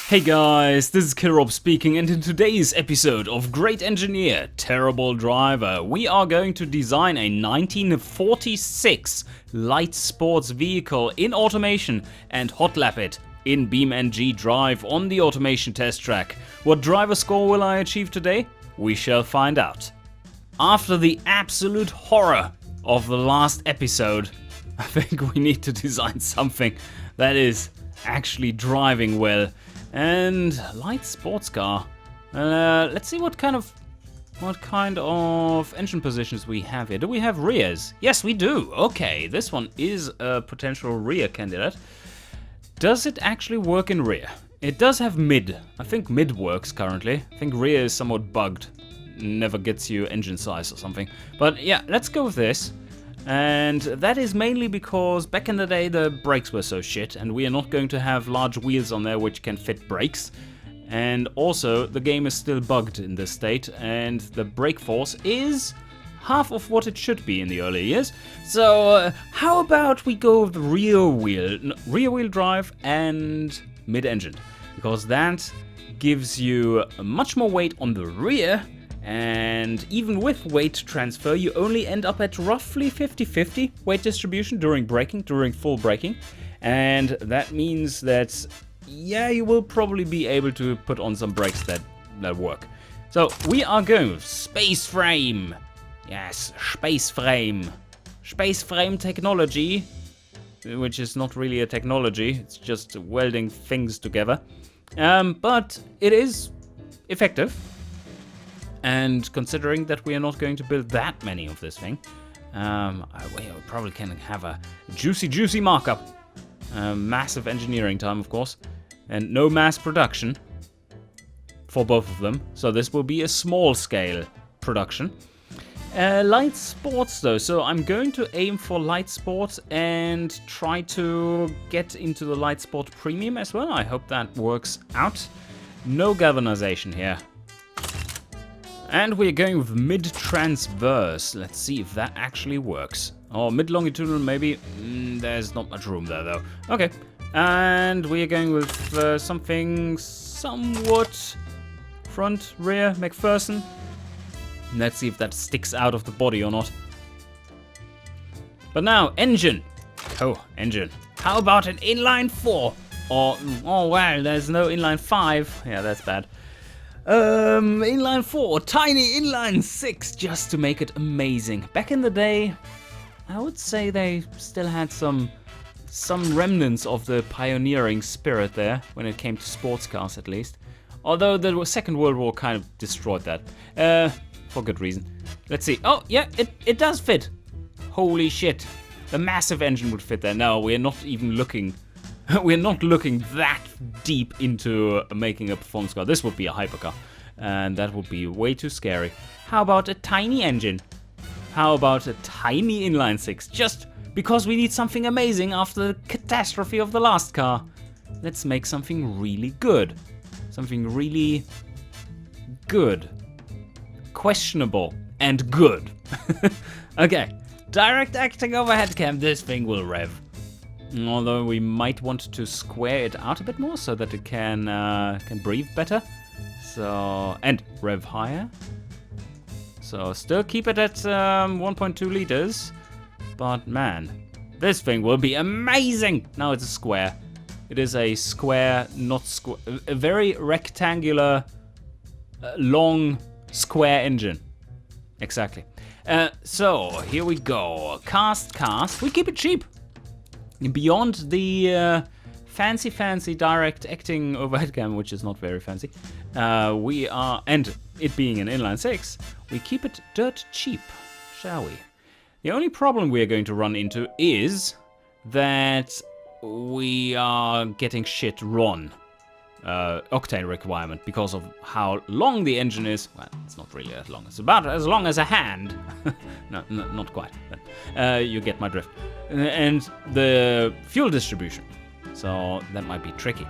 Hey guys, this is Kidrob speaking, and in today's episode of Great Engineer, Terrible Driver, we are going to design a 1946 light sports vehicle in automation and hot lap it in BeamNG.drive on the automation test track. What driver score will I achieve today? We shall find out. After the absolute horror of the last episode, I think we need to design something that is actually driving well. And light sports car. Let's see what kind of engine positions we have here. Do we have rears? Yes, we do. Okay, this one is a potential rear candidate. Does it actually work in rear? It does have mid. I think mid works currently. I think rear is somewhat bugged. Never gets you engine size or something. But yeah, let's go with this. And that is mainly because back in the day the brakes were so shit, and we are not going to have large wheels on there which can fit brakes. And also the game is still bugged in this state, and the brake force is half of what it should be in the early years. So how about we go with the rear wheel drive and mid-engine, because that gives you much more weight on the rear. And even with weight transfer, you only end up at roughly 50-50 weight distribution during braking, during full braking. And that means that, yeah, you will probably be able to put on some brakes that work. So we are going with space frame. Yes, space frame. Space frame technology, which is not really a technology. It's just welding things together. But it is effective. And considering that we are not going to build that many of this thing, we probably can have a juicy markup. Massive engineering time, of course, and no mass production for both of them. So this will be a small scale production. Light sports though, so I'm going to aim for light sports and try to get into the light sport premium as well. I hope that works out. No galvanization here. And we're going with mid-transverse. Let's see if that actually works. Or mid-longitudinal, maybe. There's not much room there, though. Okay. And we're going with something somewhat front, rear, McPherson. Let's see if that sticks out of the body or not. But now, engine. Oh, engine. How about an inline 4? Or, oh well, there's no inline 5. Yeah, that's bad. Inline 4, tiny inline 6, just to make it amazing. Back in the day, I would say they still had some remnants of the pioneering spirit there, when it came to sports cars at least. Although the Second World War kind of destroyed that, for good reason. Let's see. Oh, yeah, it does fit. Holy shit. The massive engine would fit there. No, we're not even looking... We're not looking that deep into making a performance car. This would be a hypercar, and that would be way too scary. How about a tiny engine? How about a tiny inline 6? Just because we need something amazing after the catastrophe of the last car. Let's make something really good. Something really good. Questionable and good. Okay, direct acting overhead cam. This thing will rev. Although we might want to square it out a bit more so that it can breathe better. So, and rev higher. So still keep it at 1.2 liters. But man, this thing will be amazing. Now it's a square. It is a square, not square, a very rectangular, long square engine. Exactly. So here we go. Cast. We keep it cheap. Beyond the fancy direct acting overhead cam, which is not very fancy, we are, and it being an inline 6, we keep it dirt cheap, shall we? The only problem we are going to run into is that we are getting shit RON octane requirement because of how long the engine is. Well, it's not really as long. It's about as long as a hand. No, not quite. But, you get my drift. And the fuel distribution. So that might be tricky.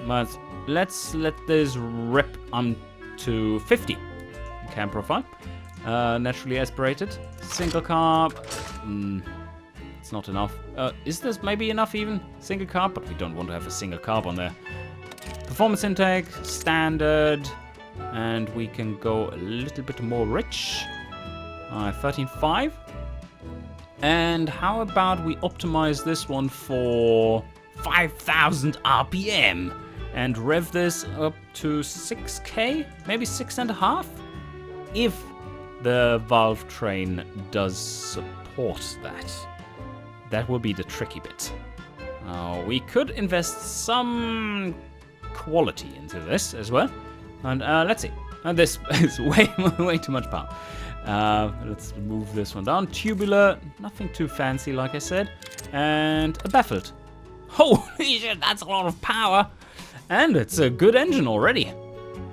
But let's let this rip to 50 cam profile. Naturally aspirated. Single carb. It's not enough. Is this maybe enough even? Single carb, but we don't want to have a single carb on there. performance intake, standard, and we can go a little bit more rich. 13.5. And how about we optimize this one for 5,000 RPM and rev this up to 6K, maybe 6.5, if the valve train does support that. That will be the tricky bit. We could invest some quality into this as well. And let's see. This is way too much power. Let's move this one down. Tubular, nothing too fancy, like I said. And a baffled. Holy shit, that's a lot of power. And it's a good engine already.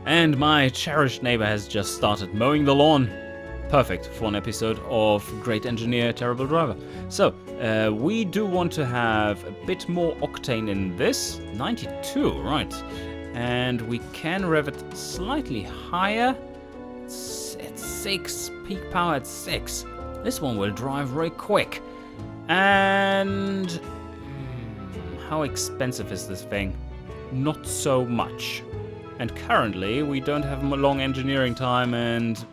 And my cherished neighbor has just started mowing the lawn. Perfect for an episode of Great Engineer, Terrible Driver. So, we do want to have a bit more octane in this. 92, right. And we can rev it slightly higher. It's at 6, peak power at 6. This one will drive very quick. And how expensive is this thing? Not so much. And currently, we don't have a long engineering time and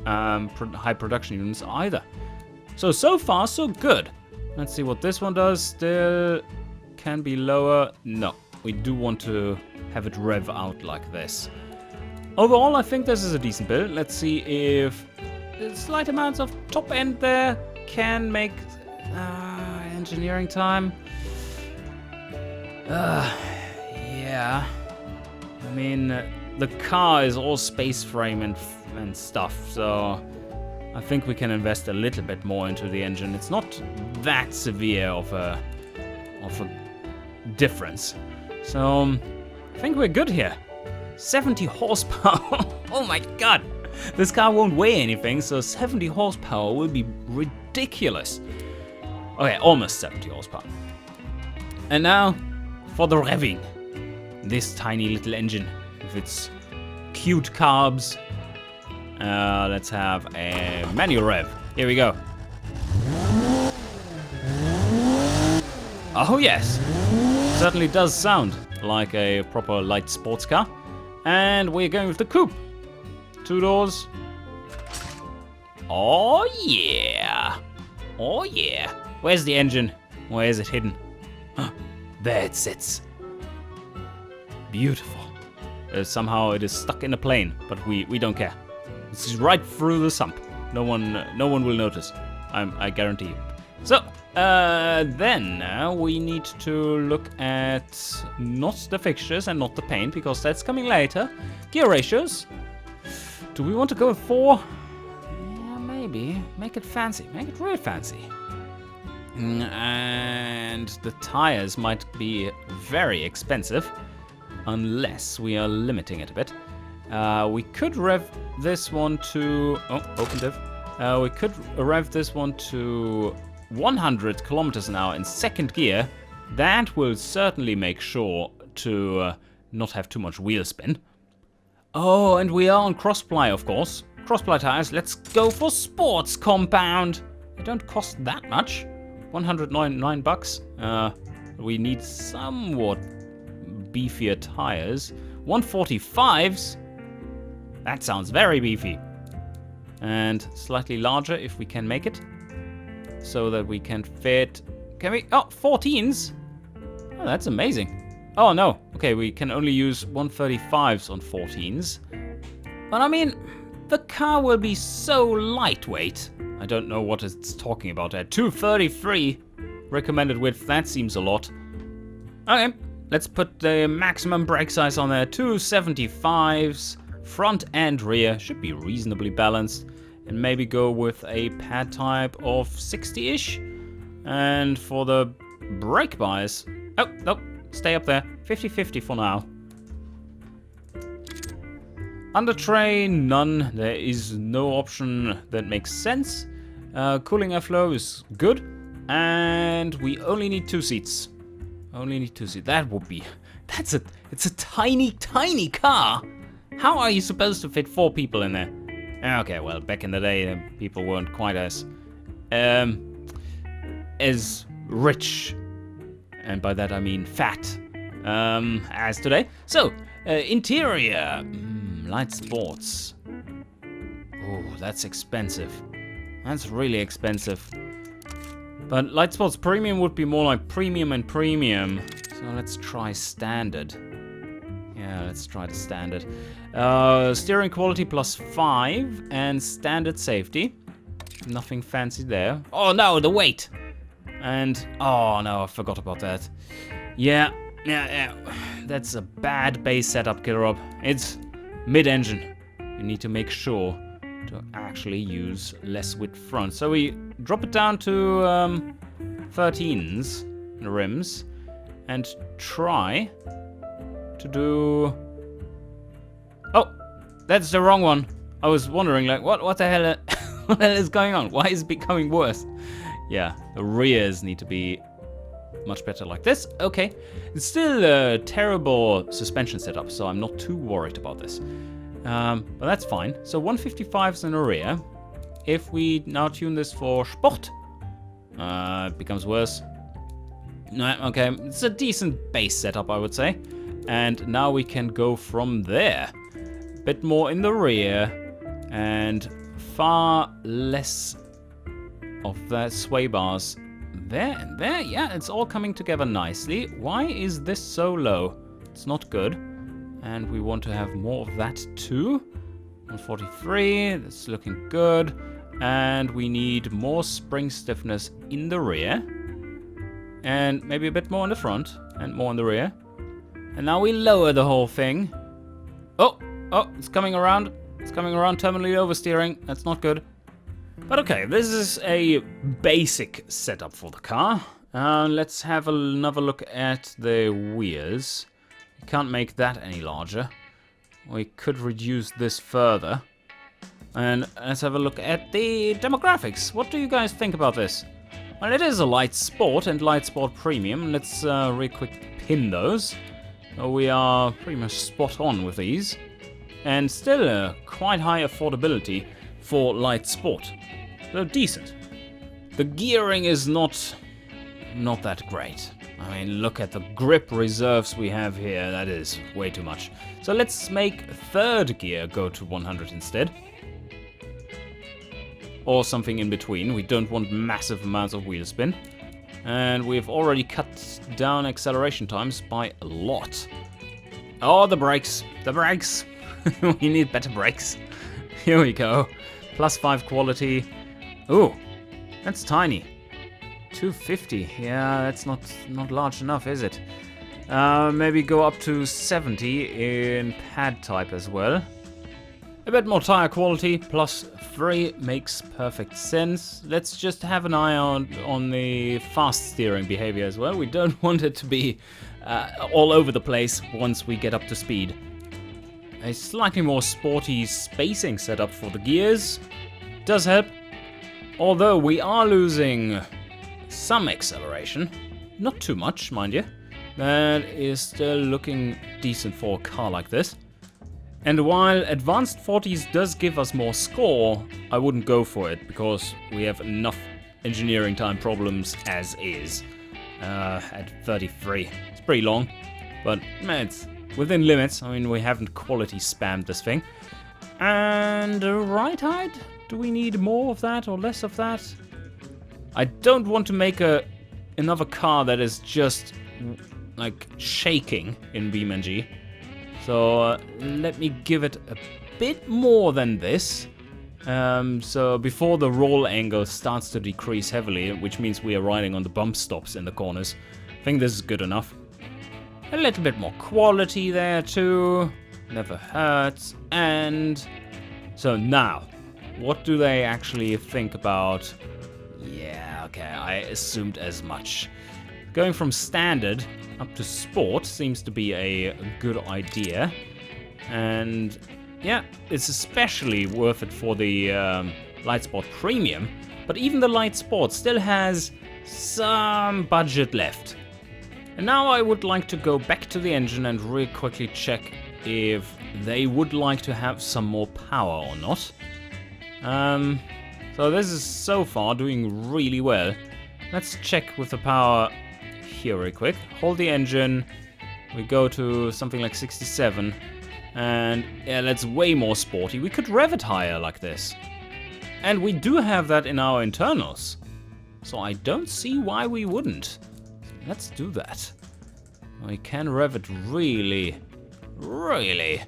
high production units either. So far, so good. Let's see what this one does. Still can be lower. No, we do want to have it rev out like this. Overall, I think this is a decent build. Let's see if slight amounts of top end there can make engineering time. Yeah. I mean, the car is all space frame and stuff, so I think we can invest a little bit more into the engine. It's not that severe of a difference. So I think we're good here. 70 horsepower. Oh my god. This car won't weigh anything, so 70 horsepower will be ridiculous. Okay, almost 70 horsepower. And now for the revving. This tiny little engine with its cute carbs. Let's have a manual rev. Here we go. Oh yes, certainly does sound like a proper light sports car. And we're going with the coupe. 2 doors. Oh yeah. Oh yeah. Where's the engine? Where is it hidden? There it sits. Beautiful. Somehow it is stuck in a plane, but we don't care. It's right through the sump. No one will notice. I guarantee you. So then we need to look at not the fixtures and not the paint, because that's coming later. Gear ratios. Do we want to go with 4? Yeah, maybe. Make it fancy. Make it real fancy. And the tires might be very expensive, unless we are limiting it a bit. We could rev this one to... Oh, open div. We could rev this one to 100 kilometers an hour in second gear. That will certainly make sure to not have too much wheel spin. Oh, and we are on cross-ply, of course. Cross-ply tires. Let's go for sports compound. They don't cost that much. 109 bucks. We need somewhat beefier tires. 145s. That sounds very beefy. And slightly larger if we can make it. So that we can fit... Can we... Oh, 14s. Oh, that's amazing. Oh, no. Okay, we can only use 135s on 14s. But I mean, the car will be so lightweight. I don't know what it's talking about there. 233 recommended width. That seems a lot. Okay, let's put the maximum brake size on there. 275s. Front and rear should be reasonably balanced. And maybe go with a pad type of 60-ish. And for the brake bias... Oh, nope. Stay up there. 50-50 for now. Undertrain, none. There is no option that makes sense. Cooling airflow is good. And we only need 2 seats. Only need 2 seats. That would be... It's a tiny, tiny car. How are you supposed to fit 4 people in there? Okay, well, back in the day, people weren't quite as rich, and by that I mean fat, as today. So, Interior. Light sports. Oh, that's expensive. That's really expensive. But light sports premium would be more like premium and premium. So let's try standard. Yeah, let's try the standard. Steering quality +5 and standard safety. Nothing fancy there. Oh no, the weight! And, oh no, I forgot about that. Yeah. That's a bad base setup, Killrob. It's mid-engine. You need to make sure to actually use less width front. So we drop it down to 13s in the rims and try to do... Oh, that's the wrong one. I was wondering, like, what the hell what the hell is going on? Why is it becoming worse? Yeah, the rears need to be much better like this. Okay, it's still a terrible suspension setup, so I'm not too worried about this. But that's fine. So 155s in the rear. If we now tune this for Sport, it becomes worse. No, okay, it's a decent base setup, I would say. And now we can go from there. A bit more in the rear and far less of the sway bars there and there. Yeah, it's all coming together nicely. Why is this so low? It's not good. And we want to have more of that too. 143, that's looking good. And we need more spring stiffness in the rear. And maybe a bit more in the front and more in the rear. And now we lower the whole thing. Oh, it's coming around. It's coming around terminally oversteering. That's not good. But okay, this is a basic setup for the car. Let's have another look at the wheels. We can't make that any larger. We could reduce this further. And let's have a look at the demographics. What do you guys think about this? Well, it is a light sport and light sport premium. Let's really quick pin those. So we are pretty much spot on with these. And still a quite high affordability for light sport. So decent. The gearing is not that great. I mean, look at the grip reserves we have here. That is way too much. So let's make third gear go to 100 instead. Or something in between. We don't want massive amounts of wheel spin. And we've already cut down acceleration times by a lot. Oh, the brakes. The brakes. We need better brakes. Here we go. +5 quality. Ooh, that's tiny. 250. Yeah, that's not large enough, is it? Maybe go up to 70 in pad type as well. A bit more tire quality, +3 makes perfect sense. Let's just have an eye on the fast steering behavior as well. We don't want it to be all over the place once we get up to speed. A slightly more sporty spacing setup for the gears does help. Although we are losing some acceleration. Not too much, mind you. That is still looking decent for a car like this. And while Advanced 40s does give us more score, I wouldn't go for it because we have enough engineering time problems as is. At 33. It's pretty long, but man, it's within limits. I mean, we haven't quality spammed this thing. And right height? Do we need more of that or less of that? I don't want to make another car that is just like shaking in BeamNG. So let me give it a bit more than this. So before the roll angle starts to decrease heavily, which means we are riding on the bump stops in the corners. I think this is good enough. A little bit more quality there too. Never hurts. And so now, what do they actually think about? Yeah, okay, I assumed as much. Going from standard up to sport seems to be a good idea. And yeah, it's especially worth it for the Light Sport Premium. But even the Light Sport still has some budget left. And now I would like to go back to the engine and really quickly check if they would like to have some more power or not. So this is so far doing really well. Let's check with the power here real quick. Hold the engine We go to something like 67. And yeah, that's way more sporty. We could rev it higher like this. And we do have that in our internals. So I don't see why we wouldn't. Let's do that. We can rev it really, really.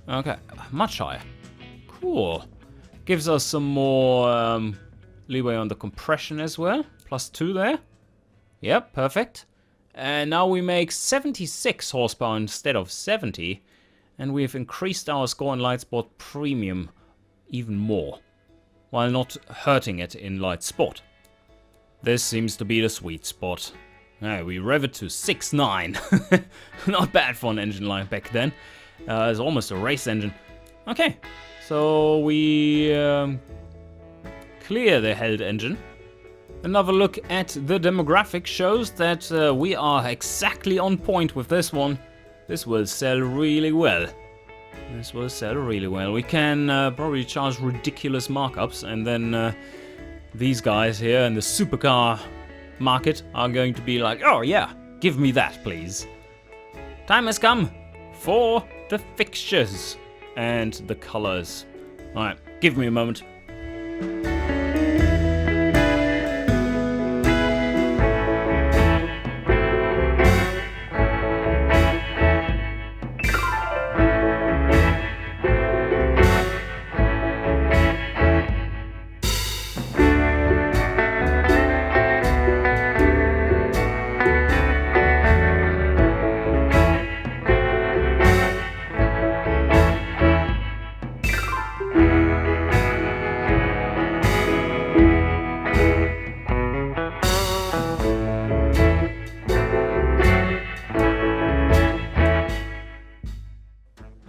Okay, much higher. Cool. Gives us some more leeway on the compression as well. +2 there. Yep, perfect. And now we make 76 horsepower instead of 70. And we've increased our score in Light Sport Premium even more, while not hurting it in Light Sport. This seems to be the sweet spot. We rev it to 6.9. Not bad for an engine like back then. It's almost a race engine. Okay, so we clear the held engine. Another look at the demographic shows that we are exactly on point with this one. This will sell really well. This will sell really well. We can probably charge ridiculous markups, and then these guys here in the supercar market are going to be like, oh yeah, give me that, please. Time has come for the fixtures and the colors. All right, give me a moment.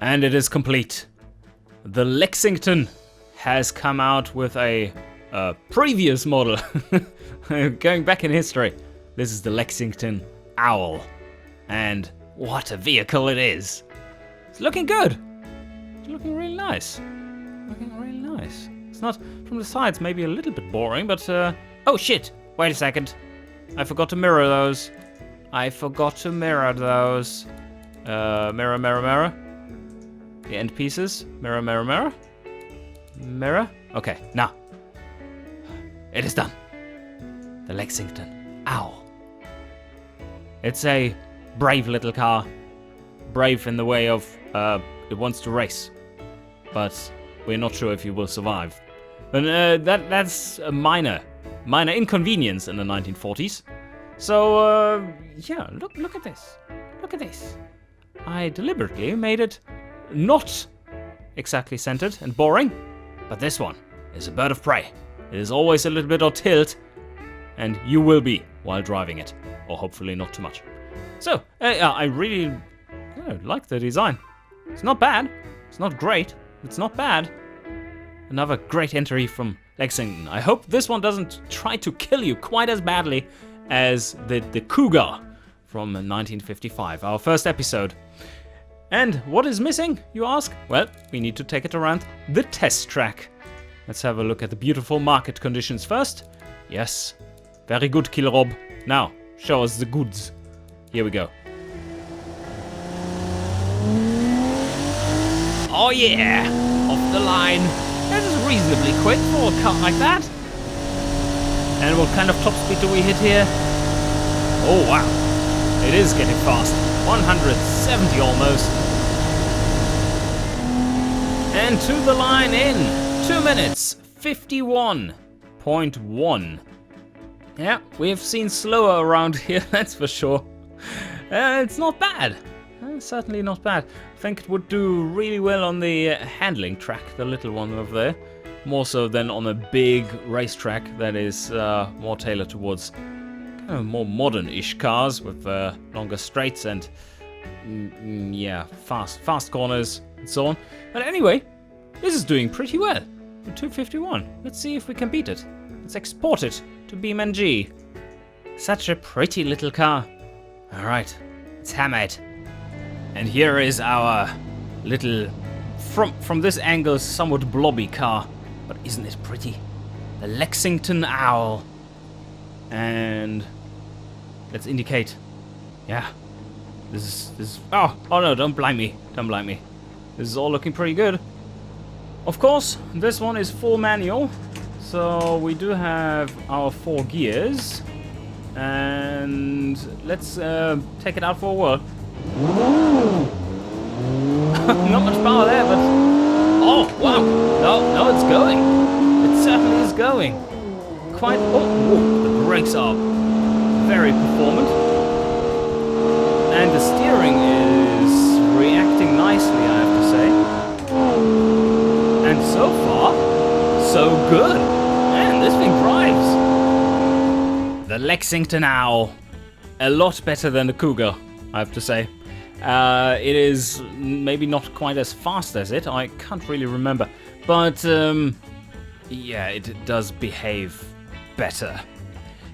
And it is complete. The Lexington has come out with a previous model. Going back in history, this is the Lexington Owl. And what a vehicle it is. It's looking good. It's looking really nice. Looking really nice. It's not, from the sides, maybe a little bit boring, but oh shit, wait a second. I forgot to mirror those. Mirror, mirror, mirror. The end pieces. Mirror, mirror, mirror. Mirror. Okay, now. It is done. The Lexington Owl. It's a brave little car. Brave in the way of it wants to race. But we're not sure if you will survive. But that's a minor inconvenience in the 1940s. So, yeah, look at this. Look at this. I deliberately made it not exactly centered and boring, but this one is a bird of prey. It is always a little bit on tilt, and you will be while driving it, or hopefully not too much. So, I really like the design. It's not bad. It's not great. It's not bad. Another great entry from Lexington. I hope this one doesn't try to kill you quite as badly as the Cougar from 1955, our first episode. And what is missing, you ask? Well, we need to take it around the test track. Let's have a look at the beautiful market conditions first. Yes, very good, Killrob. Now, show us the goods. Here we go. Oh yeah, off the line. That is reasonably quick for a car like that. And what kind of top speed do we hit here? Oh wow, it is getting fast. 170 almost. And to the line in 2 minutes 51.1. Yeah, we have seen slower around here, that's for sure. It's not bad. Certainly not bad. I think it would do really well on the handling track, the little one over there. More so than on a big racetrack that is more tailored towards kind of more modern-ish cars with longer straights and yeah, fast corners and so on. But anyway, this is doing pretty well. 251. Let's see if we can beat it. Let's export it to BeamNG. Such a pretty little car. All right, let's hammer it. And here is our little, from this angle, somewhat blobby car. But isn't it pretty? The Lexington Owl. And let's indicate. Yeah, This is... Oh no, don't blind me. Don't blind me. This is all looking pretty good. Of course, this one is full manual. So we do have our 4 gears. And let's take it out for a whirl. Not much power there, but... Oh, wow. No, it's going. It certainly is going. Quite... Oh, the brakes are very performant. And the steering is reacting nicely, I have to say. And so far, so good. Man, this thing drives. The Lexington Owl. A lot better than the Cougar, I have to say. It is maybe not quite as fast as it. I can't really remember. But, yeah, it does behave better.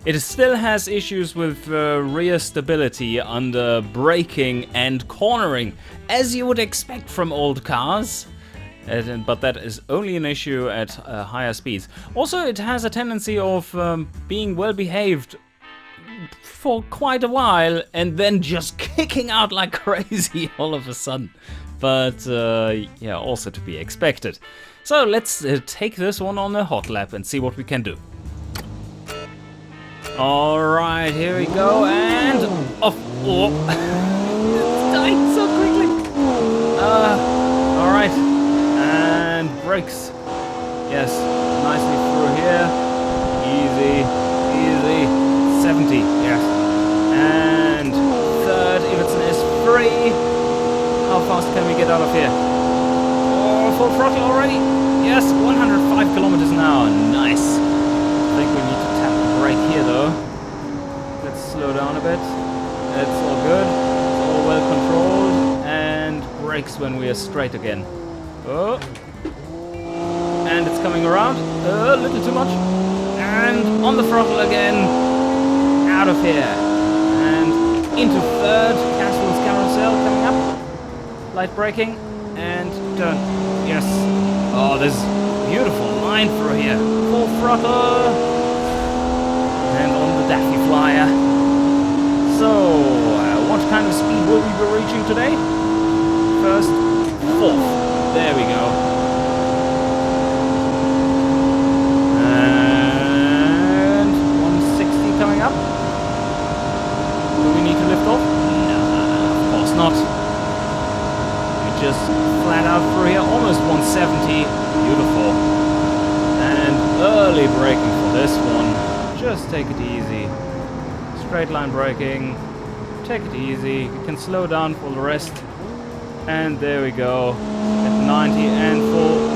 It still has issues with rear stability under braking and cornering, as you would expect from old cars. But that is only an issue at higher speeds. Also, it has a tendency of being well behaved for quite a while and then just kicking out like crazy all of a sudden. But yeah, also to be expected. So let's take this one on a hot lap and see what we can do. Alright, here we go, and off. Oh. It's died so quickly. Alright, and brakes. Yes, nicely through here. Easy, easy. 70, yes. And third, if it's an S3. How fast can we get out of here? Oh, full throttle already. Yes, 105 kilometers an hour. Nice. I think we need to tap the brake here though. Let's slow down a bit. It's all good. It's all well controlled. And brakes when we are straight again. Oh. And it's coming around. A little too much. And on the throttle again. Out of here. And into third. Caswell's carousel coming up. Light braking. And turn. Yes. Oh, this beautiful line through here. Full throttle. And on the Daffy Flyer. So, what kind of speed will we be reaching today? First, 4th. There we go. And 160 coming up. Do we need to lift off? No, of course not. We just flat out through here. Almost 170. Beautiful. And early braking for this one. Just take it easy. Straight line braking. Take it easy. You can slow down for the rest. And there we go. At 90 and full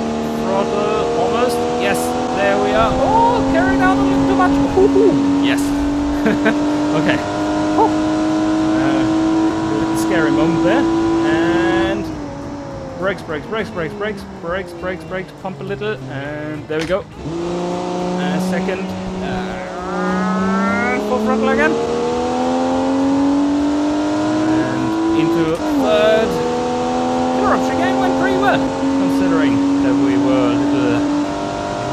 throttle. Almost. Yes, there we are. Oh, carried out a little too much. Woohoo. Yes. Okay. A little scary moment there. And brakes, brakes, brakes, brakes, brakes, brakes, brakes, brakes. Pump a little. And there we go. Second. Full throttle again. And into third. The rupture game went pretty well, considering that we were a little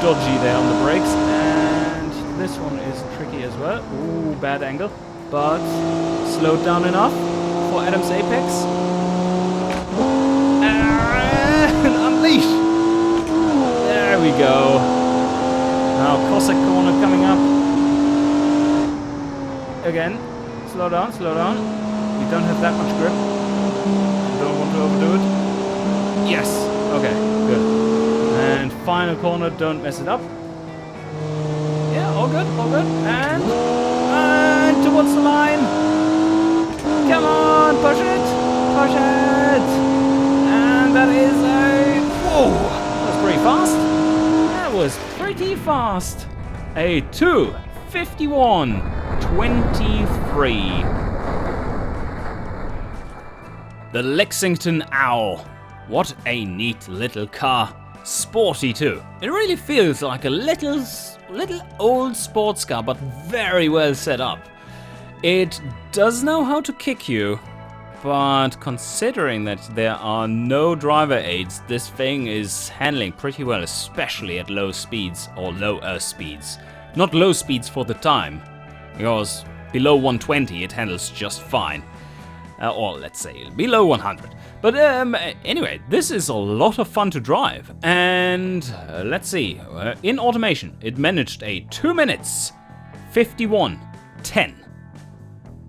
dodgy there on the brakes. And this one is tricky as well. Ooh, bad angle. But slowed down enough for Adam's apex. And unleash. There we go. Now Cossack corner coming up. Again, slow down, slow down. You don't have that much grip. You don't want to overdo it. Yes, okay, good. And final corner, don't mess it up. Yeah, all good, all good. And towards the line. Come on, push it, push it. And that is a... Whoa, that was pretty fast. That was pretty fast. A 2:51.23. The Lexington Owl. What a neat little car. Sporty too. It really feels like a little old sports car, but very well set up. It does know how to kick you, but considering that there are no driver aids, this thing is handling pretty well, especially at low speeds or lower speeds. Not low speeds for the time, because below 120 it handles just fine. Or let's say below 100. But anyway, this is a lot of fun to drive. And let's see, in automation, it managed a 2 minutes 51:10.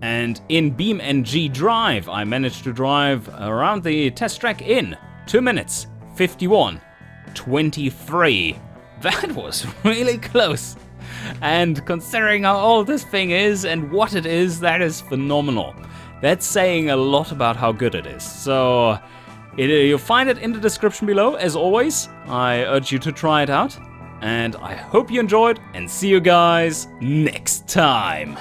And in BeamNG.drive, I managed to drive around the test track in 2 minutes 51:23. That was really close. And considering how old this thing is and what it is, that is phenomenal. That's saying a lot about how good it is. So you'll find it in the description below, as always. I urge you to try it out. And I hope you enjoyed, and see you guys next time.